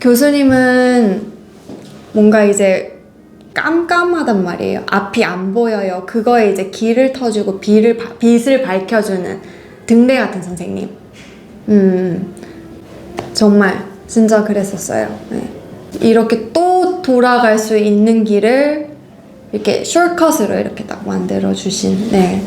교수님은 뭔가 이제 깜깜하단 말이에요. 앞이 안 보여요. 그거에 이제 길을 터주고 빛을 밝혀주는 등대 같은 선생님. 정말 진짜 그랬었어요. 네. 이렇게 또 돌아갈 수 있는 길을 이렇게 숏컷으로 이렇게 딱 만들어 주신. 네.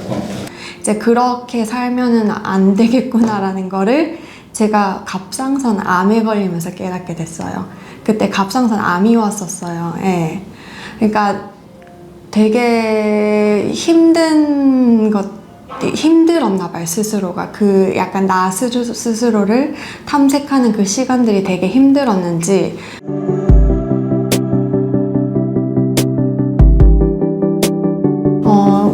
이제 그렇게 살면은 안 되겠구나라는 거를 제가 갑상선 암에 걸리면서 깨닫게 됐어요. 그때 갑상선 암이 왔었어요. 예. 그러니까 되게 힘들었나 봐요, 스스로가. 그 약간 나 스스로를 탐색하는 그 시간들이 되게 힘들었는지.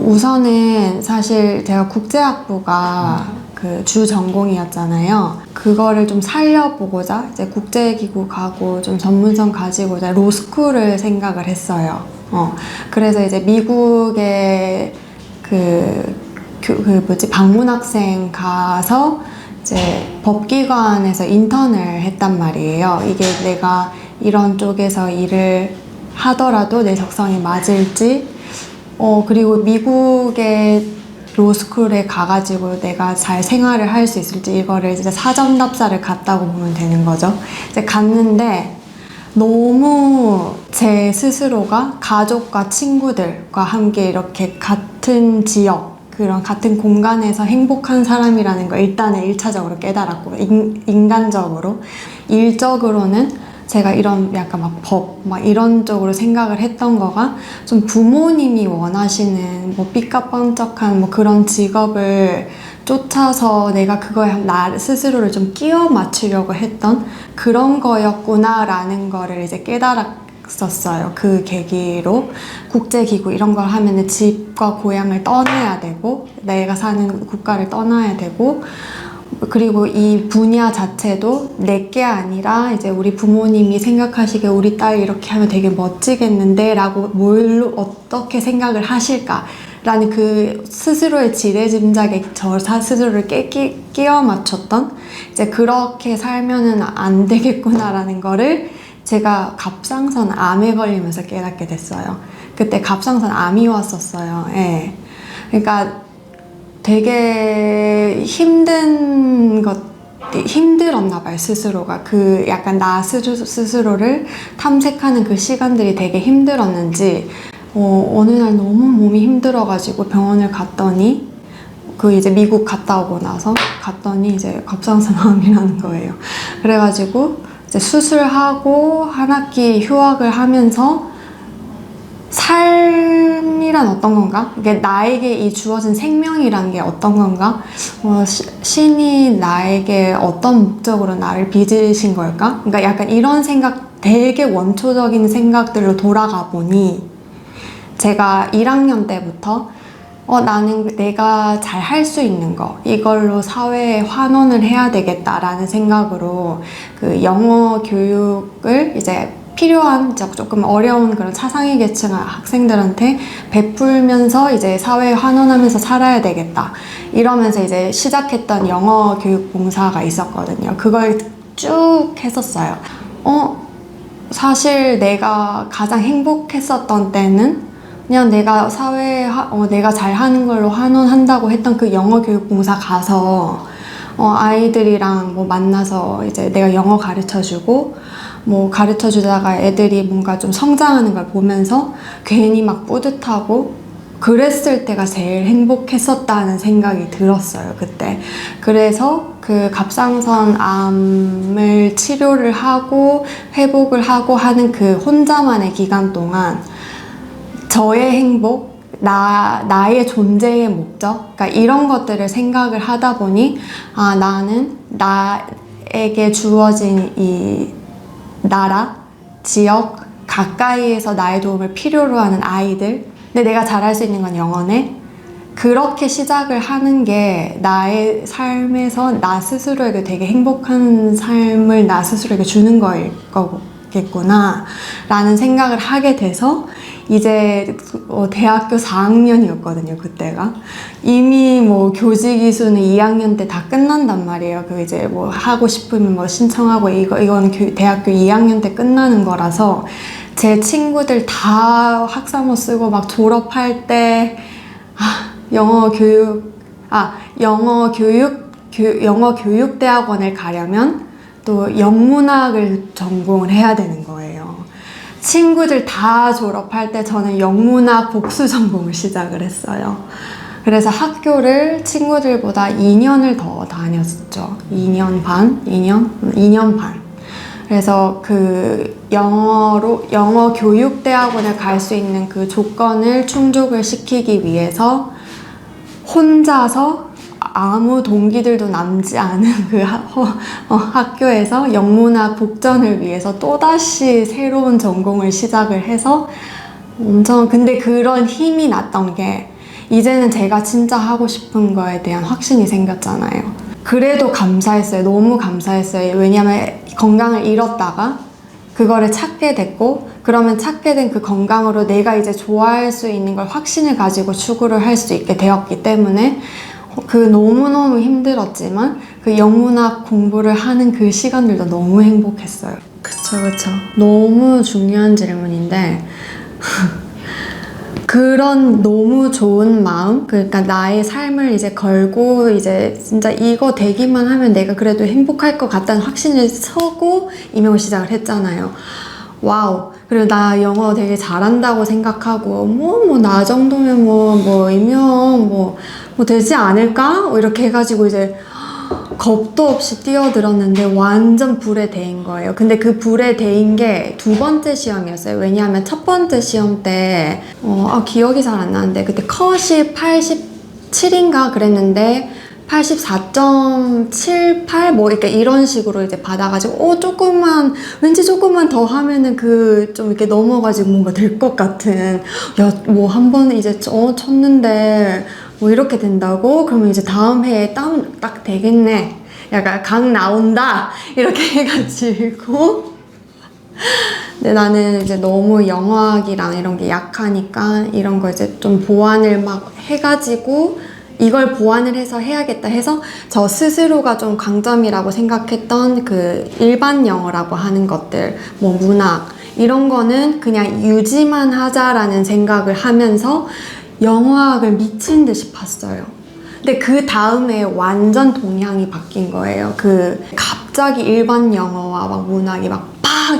우선은 사실 제가 국제학부가 그 주 전공이었잖아요. 그거를 좀 살려보고자 이제 국제기구 가고 좀 전문성 가지고자 로스쿨을 생각을 했어요. 그래서 이제 미국에 방문학생 가서 이제 법기관에서 인턴을 했단 말이에요. 이게 내가 이런 쪽에서 일을 하더라도 내 적성에 맞을지, 그리고 미국의 로스쿨에 가가지고 내가 잘 생활을 할 수 있을지, 이거를 이제 사전답사를 갔다고 보면 되는 거죠. 이제 갔는데 너무 제 스스로가 가족과 친구들과 함께 이렇게 같은 지역, 그런 같은 공간에서 행복한 사람이라는 걸 일단은 1차적으로 깨달았고, 인간적으로, 일적으로는 제가 이런 약간 막 이런 쪽으로 생각을 했던 거가 좀 부모님이 원하시는 삐까뻔쩍한 그런 직업을 쫓아서 내가 그거에 나 스스로를 좀 끼워 맞추려고 했던 그런 거였구나라는 거를 이제 깨달았었어요. 그 계기로. 국제기구 이런 걸 하면은 집과 고향을 떠나야 되고, 내가 사는 국가를 떠나야 되고, 그리고 이 분야 자체도 내게 아니라 이제 우리 부모님이 생각하시기에 우리 딸 이렇게 하면 되게 멋지겠는데 라고 어떻게 생각을 하실까 라는 그 스스로의 지레짐작에 저 스스로를 끼워 맞췄던, 이제 그렇게 살면은 안 되겠구나라는 거를 제가 갑상선 암에 걸리면서 깨닫게 됐어요. 그때 갑상선 암이 왔었어요. 예. 그러니까 되게 힘들었나 봐요, 스스로가. 그 약간 나 스스로를 탐색하는 그 시간들이 되게 힘들었는지, 어느 날 너무 몸이 힘들어가지고 병원을 갔더니, 이제 미국 갔다 오고 나서 갔더니 이제 갑상선 암이라는 거예요. 그래가지고 이제 수술하고 한 학기 휴학을 하면서 삶이란 어떤 건가? 이게 나에게 이 주어진 생명이란 게 어떤 건가? 신이 나에게 어떤 목적으로 나를 빚으신 걸까? 그러니까 약간 이런 생각, 되게 원초적인 생각들로 돌아가 보니, 제가 1학년 때부터 나는 내가 잘 할 수 있는 거, 이걸로 사회에 환원을 해야 되겠다라는 생각으로 그 영어 교육을 이제 필요한 조금 어려운 그런 차상위 계층 학생들한테 베풀면서 이제 사회에 환원하면서 살아야 되겠다, 이러면서 이제 시작했던 영어 교육 봉사가 있었거든요. 그걸 쭉 했었어요. 사실 내가 가장 행복했었던 때는 그냥 내가 사회에 내가 잘하는 걸로 환원한다고 했던 그 영어 교육 봉사 가서 아이들이랑 만나서 이제 내가 영어 가르쳐주고 가르쳐주다가 애들이 뭔가 좀 성장하는 걸 보면서 괜히 막 뿌듯하고 그랬을 때가 제일 행복했었다는 생각이 들었어요, 그때. 그래서 그 갑상선 암을 치료를 하고 회복을 하고 하는 그 혼자만의 기간 동안 저의 행복, 나의 존재의 목적, 그러니까 이런 것들을 생각을 하다 보니, 나는 나에게 주어진 이 나라, 지역, 가까이에서 나의 도움을 필요로 하는 아이들, 근데 내가 잘할 수 있는 건 영어네. 그렇게 시작을 하는 게 나의 삶에서 나 스스로에게 되게 행복한 삶을 나 스스로에게 주는 거일 거겠구나 라는 생각을 하게 돼서 이제 대학교 4학년이었거든요, 그때가. 이미 뭐 교직 이수는 2학년 때 다 끝난단 말이에요. 그 이제 뭐 하고 싶으면 뭐 신청하고 이건 대학교 2학년 때 끝나는 거라서 제 친구들 다 학사모 쓰고 막 졸업할 때 영어 교육대학원을 가려면 또 영문학을 전공을 해야 되는 거예요. 친구들 다 졸업할 때 저는 영문학 복수 전공을 시작을 했어요. 그래서 학교를 친구들보다 2년을 더 다녔죠. 2년 반? 2년 반. 그래서 그 영어 교육대학원을 갈 수 있는 그 조건을 충족을 시키기 위해서 혼자서 아무 동기들도 남지 않은 그 학교에서 영문학 복전을 위해서 또다시 새로운 전공을 시작을 해서 근데 그런 힘이 났던 게 이제는 제가 진짜 하고 싶은 거에 대한 확신이 생겼잖아요. 그래도 감사했어요. 너무 감사했어요. 왜냐면 건강을 잃었다가 그거를 찾게 됐고, 그러면 찾게 된 그 건강으로 내가 이제 좋아할 수 있는 걸 확신을 가지고 추구를 할 수 있게 되었기 때문에 그 너무너무 힘들었지만 그 영문학 공부를 하는 그 시간들도 너무 행복했어요. 그쵸. 너무 중요한 질문인데 그런 너무 좋은 마음, 그러니까 나의 삶을 이제 걸고 이제 진짜 이거 되기만 하면 내가 그래도 행복할 것 같다는 확신을 서고 임용을 시작을 했잖아요. 와우. 그리고 나 영어 되게 잘한다고 생각하고 나 정도면 임용 뭐 되지 않을까? 이렇게 해가지고 이제 겁도 없이 뛰어들었는데 완전 불에 데인 거예요. 근데 그 불에 데인 게 두 번째 시험이었어요. 왜냐하면 첫 번째 시험 때 기억이 잘 안 나는데 그때 컷이 87인가 그랬는데 84.78 이렇게 이런 식으로 이제 받아가지고 왠지 조금만 더 하면은 좀 이렇게 넘어가지고 뭔가 될 것 같은, 한 번 이제 쳤는데 이렇게 된다고? 그러면 이제 다음 해에 딱 되겠네. 약간 각 나온다. 이렇게 해가지고. 근데 나는 이제 너무 영어학이랑 이런 게 약하니까 이런 거 이제 좀 보완을 막 해가지고 이걸 보완을 해서 해야겠다 해서 저 스스로가 좀 강점이라고 생각했던 그 일반 영어라고 하는 것들, 문학, 이런 거는 그냥 유지만 하자라는 생각을 하면서 영어학을 미친 듯이 봤어요. 근데 그 다음에 완전 동향이 바뀐 거예요. 갑자기 일반 영어와 막 문학이 막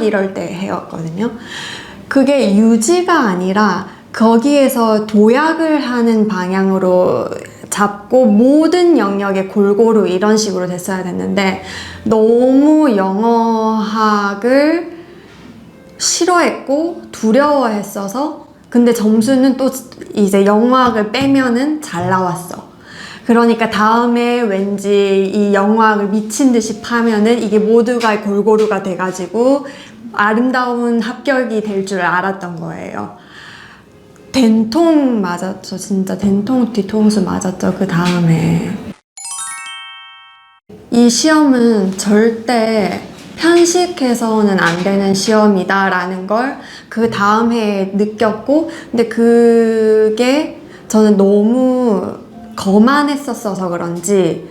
이럴 때 해였거든요. 그게 유지가 아니라 거기에서 도약을 하는 방향으로 잡고 모든 영역에 골고루 이런 식으로 됐어야 됐는데 너무 영어학을 싫어했고 두려워했어서, 근데 점수는 또 이제 영어학을 빼면은 잘 나왔어. 그러니까 다음에 왠지 이 영어학을 미친 듯이 파면은 이게 모두가 골고루가 돼가지고 아름다운 합격이 될 줄 알았던 거예요. 된통 맞았죠. 진짜 된통 뒤통수 맞았죠. 그 다음에. 이 시험은 절대 편식해서는 안 되는 시험이다 라는 걸 그 다음 해에 느꼈고, 근데 그게 저는 너무 거만했었어서 그런지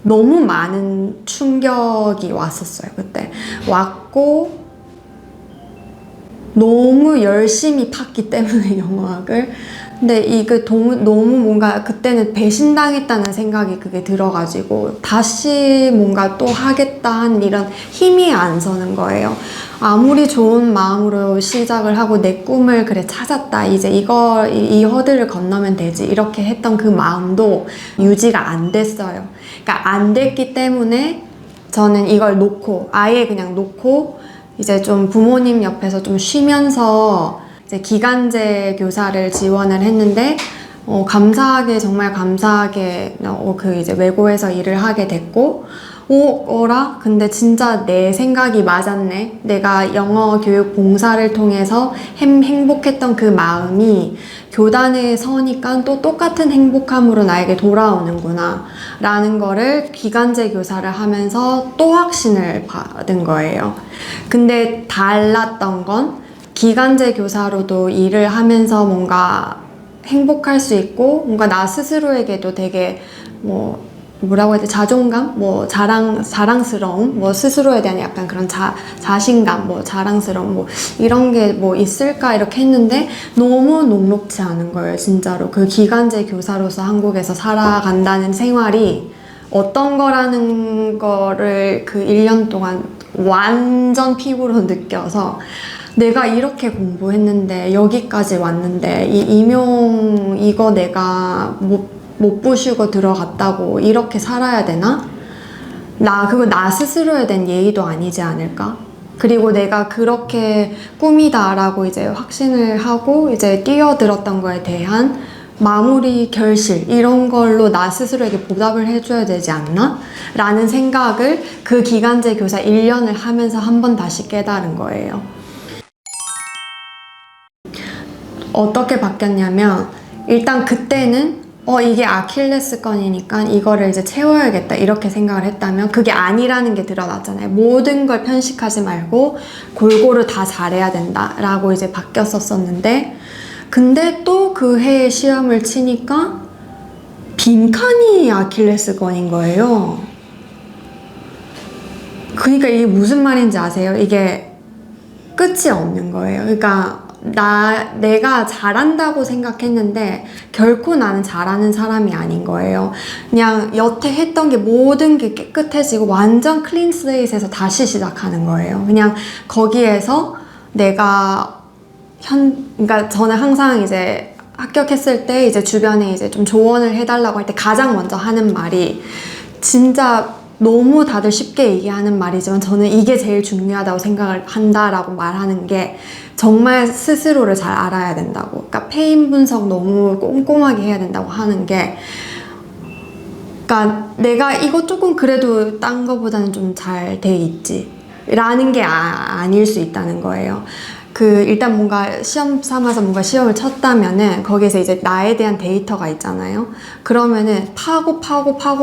너무 많은 충격이 왔었어요. 그때 왔고 너무 열심히 팠기 때문에 영어학을. 근데 이게 너무 뭔가 그때는 배신당했다는 생각이 그게 들어가지고 다시 뭔가 또 하겠다는 이런 힘이 안 서는 거예요. 아무리 좋은 마음으로 시작을 하고 내 꿈을 찾았다, 이제 이 허들을 건너면 되지, 이렇게 했던 그 마음도 유지가 안 됐어요. 그러니까 안 됐기 때문에 저는 이걸 아예 그냥 놓고 이제 좀 부모님 옆에서 좀 쉬면서 이제 기간제 교사를 지원을 했는데 감사하게, 정말 감사하게 이제 외고에서 일을 하게 됐고, 근데 진짜 내 생각이 맞았네. 내가 영어 교육 봉사를 통해서 행복했던 그 마음이 교단에 서니까 또 똑같은 행복함으로 나에게 돌아오는구나 라는 거를 기간제 교사를 하면서 또 확신을 받은 거예요. 근데 달랐던 건 기간제 교사로도 일을 하면서 뭔가 행복할 수 있고 뭔가 나 스스로에게도 되게 뭐라고 해야 돼? 자존감? 자랑스러움? 스스로에 대한 약간 그런 자신감? 자랑스러움? 이런 게 있을까? 이렇게 했는데 너무 녹록지 않은 거예요, 진짜로. 그 기간제 교사로서 한국에서 살아간다는 생활이 어떤 거라는 거를 그 1년 동안 완전 피부로 느껴서 내가 이렇게 공부했는데 여기까지 왔는데 이 임용 이거 내가 못 부시고 들어갔다고 이렇게 살아야 되나? 그거 나 스스로에 대한 예의도 아니지 않을까? 그리고 내가 그렇게 꿈이다라고 이제 확신을 하고 이제 뛰어들었던 거에 대한 마무리 결실 이런 걸로 나 스스로에게 보답을 해줘야 되지 않나? 라는 생각을 그 기간제 교사 1년을 하면서 한 번 다시 깨달은 거예요. 어떻게 바뀌었냐면 일단 그때는 이게 아킬레스건이니까 이거를 이제 채워야겠다 이렇게 생각을 했다면 그게 아니라는 게 드러났잖아요. 모든 걸 편식하지 말고 골고루 다 잘해야 된다 라고 이제 바뀌었었는데 근데 또 그 해에 시험을 치니까 빈칸이 아킬레스건인 거예요. 그러니까 이게 무슨 말인지 아세요? 이게 끝이 없는 거예요. 그러니까 내가 잘한다고 생각했는데 결코 나는 잘하는 사람이 아닌 거예요. 그냥 여태 했던 게 모든 게 깨끗해지고 완전 클린 슬레이트에서 다시 시작하는 거예요. 그냥 거기에서 내가 그러니까 저는 항상 이제 합격했을 때 이제 주변에 이제 좀 조언을 해달라고 할 때 가장 먼저 하는 말이 진짜 너무 다들 쉽게 얘기하는 말이지만 저는 이게 제일 중요하다고 생각을 한다라고 말하는 게 정말 스스로를 잘 알아야 된다고. 그러니까 페인 분석 너무 꼼꼼하게 해야 된다고 하는 게 그러니까 내가 이거 조금 그래도 딴 거보다는 좀 잘 돼 있지 라는 게 아닐 수 있다는 거예요. 일단 뭔가 시험 삼아서 뭔가 시험을 쳤다면은 거기에서 이제 나에 대한 데이터가 있잖아요. 그러면은 파고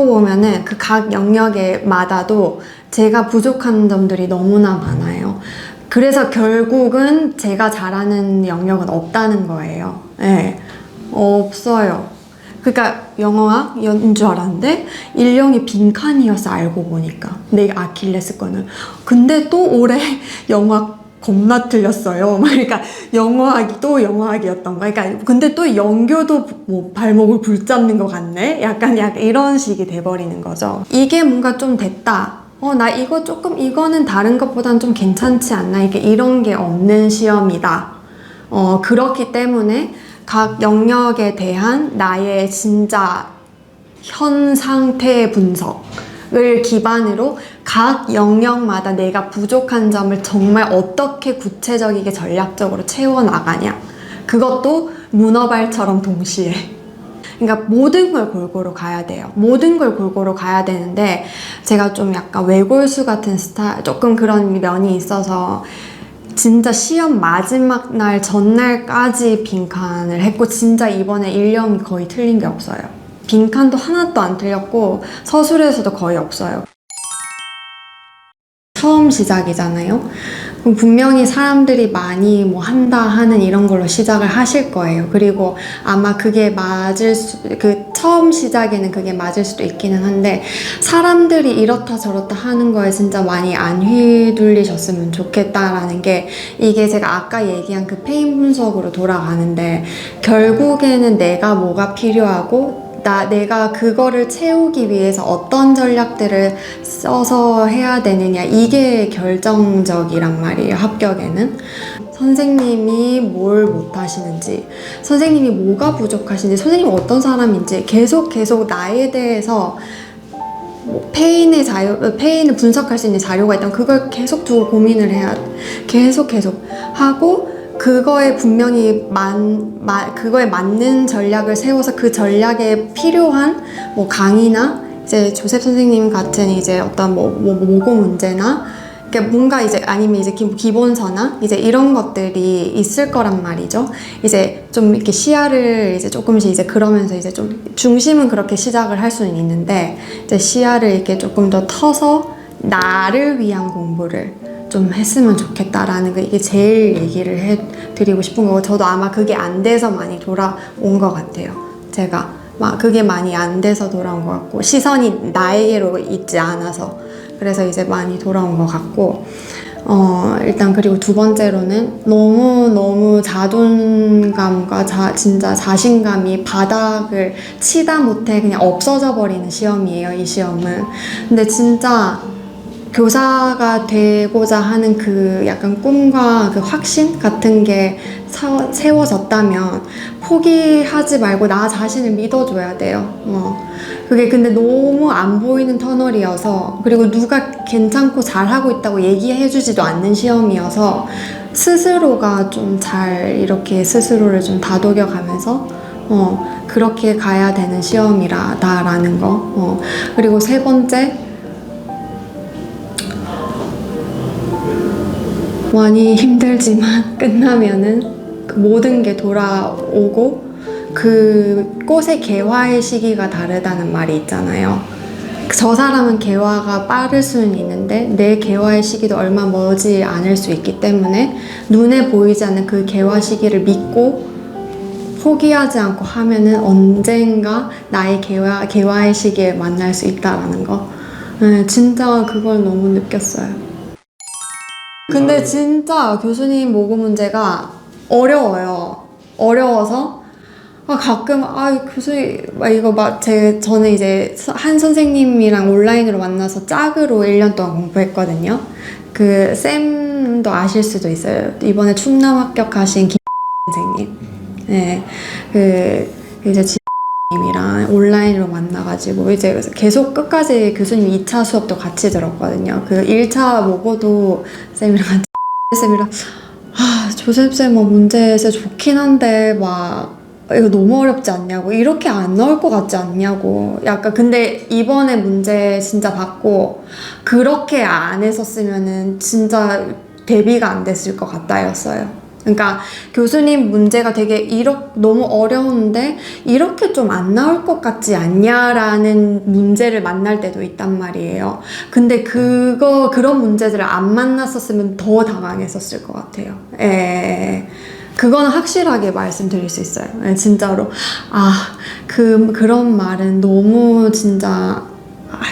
보면은 그 각 영역에마다도 제가 부족한 점들이 너무나 많아요. 그래서 결국은 제가 잘하는 영역은 없다는 거예요. 네, 없어요. 그러니까 영어학 인 줄 알았는데 일령이 빈칸이었어 알고 보니까 내 아킬레스건은. 근데 또 올해 영어학 겁나 틀렸어요. 그러니까 영어학이 또 영어학이었던 거야. 그러니까 근데 또 영교도 발목을 붙잡는 것 같네. 약간 이런 식이 돼버리는 거죠. 이게 뭔가 좀 됐다. 나 이거 조금 이거는 다른 것보다는 좀 괜찮지 않나. 이런 게 없는 시험이다. 그렇기 때문에 각 영역에 대한 나의 진짜 현 상태 분석을 기반으로 각 영역마다 내가 부족한 점을 정말 어떻게 구체적이게 전략적으로 채워나가냐. 그것도 문어발처럼 동시에. 그러니까 모든 걸 골고루 가야 돼요. 모든 걸 골고루 가야 되는데 제가 좀 약간 외골수 같은 스타일, 조금 그런 면이 있어서 진짜 시험 마지막 날 전날까지 빈칸을 했고 진짜 이번에 일령이 거의 틀린 게 없어요. 빈칸도 하나도 안 틀렸고 서술에서도 거의 없어요. 처음 시작이잖아요. 그럼 분명히 사람들이 많이 한다 하는 이런 걸로 시작을 하실 거예요. 그리고 아마 그게 처음 시작에는 그게 맞을 수도 있기는 한데 사람들이 이렇다 저렇다 하는 거에 진짜 많이 안 휘둘리셨으면 좋겠다라는 게 이게 제가 아까 얘기한 그 페인 분석으로 돌아가는데 결국에는 내가 뭐가 필요하고 내가 그거를 채우기 위해서 어떤 전략들을 써서 해야 되느냐 이게 결정적이란 말이에요. 합격에는 선생님이 뭘 못하시는지, 선생님이 뭐가 부족하신지, 선생님이 어떤 사람인지 계속 나에 대해서 페인을 분석할 수 있는 자료가 있다면 그걸 계속 두고 고민을 해야 돼. 계속 하고 그거에 분명히 그거에 맞는 전략을 세워서 그 전략에 필요한 강의나 이제 조셉 선생님 같은 이제 어떤 모고 문제나 그러니까 뭔가 이제 아니면 이제 기본서나 이제 이런 것들이 있을 거란 말이죠. 이제 좀 이렇게 시야를 이제 조금씩 이제 그러면서 이제 좀 중심은 그렇게 시작을 할 수는 있는데 이제 시야를 이렇게 조금 더 터서 나를 위한 공부를 좀 했으면 좋겠다라는 거, 이게 제일 얘기를 해드리고 싶은 거고, 저도 아마 그게 안 돼서 많이 돌아온 것 같아요. 제가 막 그게 많이 안 돼서 돌아온 것 같고, 시선이 나에게로 있지 않아서, 그래서 이제 많이 돌아온 것 같고, 일단 그리고 두 번째로는 너무 자존감과 진짜 자신감이 바닥을 치다 못해 그냥 없어져 버리는 시험이에요, 이 시험은. 근데 진짜 교사가 되고자 하는 그 약간 꿈과 그 확신 같은 게 세워졌다면 포기하지 말고 나 자신을 믿어줘야 돼요. 그게 근데 너무 안 보이는 터널이어서, 그리고 누가 괜찮고 잘하고 있다고 얘기해주지도 않는 시험이어서 스스로가 좀 잘 이렇게 스스로를 좀 다독여가면서 그렇게 가야 되는 시험이라는 거. 그리고 세 번째, 많이 힘들지만 끝나면은 그 모든 게 돌아오고 그 꽃의 개화의 시기가 다르다는 말이 있잖아요. 저 사람은 개화가 빠를 수는 있는데 내 개화의 시기도 얼마 멀지 않을 수 있기 때문에 눈에 보이지 않는 그 개화 시기를 믿고 포기하지 않고 하면은 언젠가 나의 개화의 시기에 만날 수 있다라는 거. 네, 진짜 그걸 너무 느꼈어요. 근데 진짜 교수님 모고 문제가 어려워요. 어려워서 가끔 교수님 이거 저는 이제 한 선생님이랑 온라인으로 만나서 짝으로 1년 동안 공부했거든요. 그 쌤도 아실 수도 있어요. 이번에 충남 합격하신 김 선생님. 네, 이제 님이랑 온라인으로 만나가지고 이제 계속 끝까지 교수님 2차 수업도 같이 들었거든요. 그 1차 모고도 쌤이랑 같이 쌤이랑 조셉쌤 문제에서 좋긴 한데 이거 너무 어렵지 않냐고, 이렇게 안 나올 것 같지 않냐고, 약간. 근데 이번에 문제 진짜 받고 그렇게 안 했었으면은 진짜 대비가 안 됐을 것 같다였어요. 그러니까 교수님 문제가 되게 너무 어려운데 이렇게 좀 안 나올 것 같지 않냐라는 문제를 만날 때도 있단 말이에요. 근데 그런 문제들을 안 만났었으면 더 당황했었을 것 같아요. 그거는 확실하게 말씀드릴 수 있어요. 진짜로. 그런 말은 너무 진짜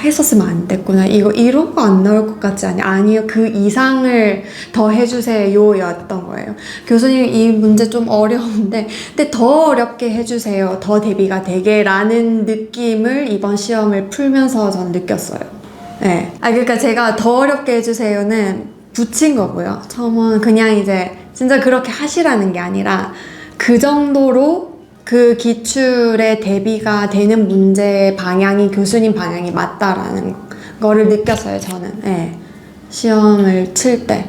했었으면 안 됐구나. 이런 거 안 나올 것 같지 않냐? 아니요, 그 이상을 더 해주세요 였던 거예요. 교수님 이 문제 좀 어려운데 근데 더 어렵게 해주세요, 더 대비가 되게 라는 느낌을 이번 시험을 풀면서 전 느꼈어요. 네. 그러니까 제가 더 어렵게 해주세요는 붙인 거고요. 처음은 그냥 이제 진짜 그렇게 하시라는 게 아니라 그 정도로 그 기출에 대비가 되는 문제 방향이 교수님 방향이 맞다라는 거를 느꼈어요, 저는. 시험을 칠 때.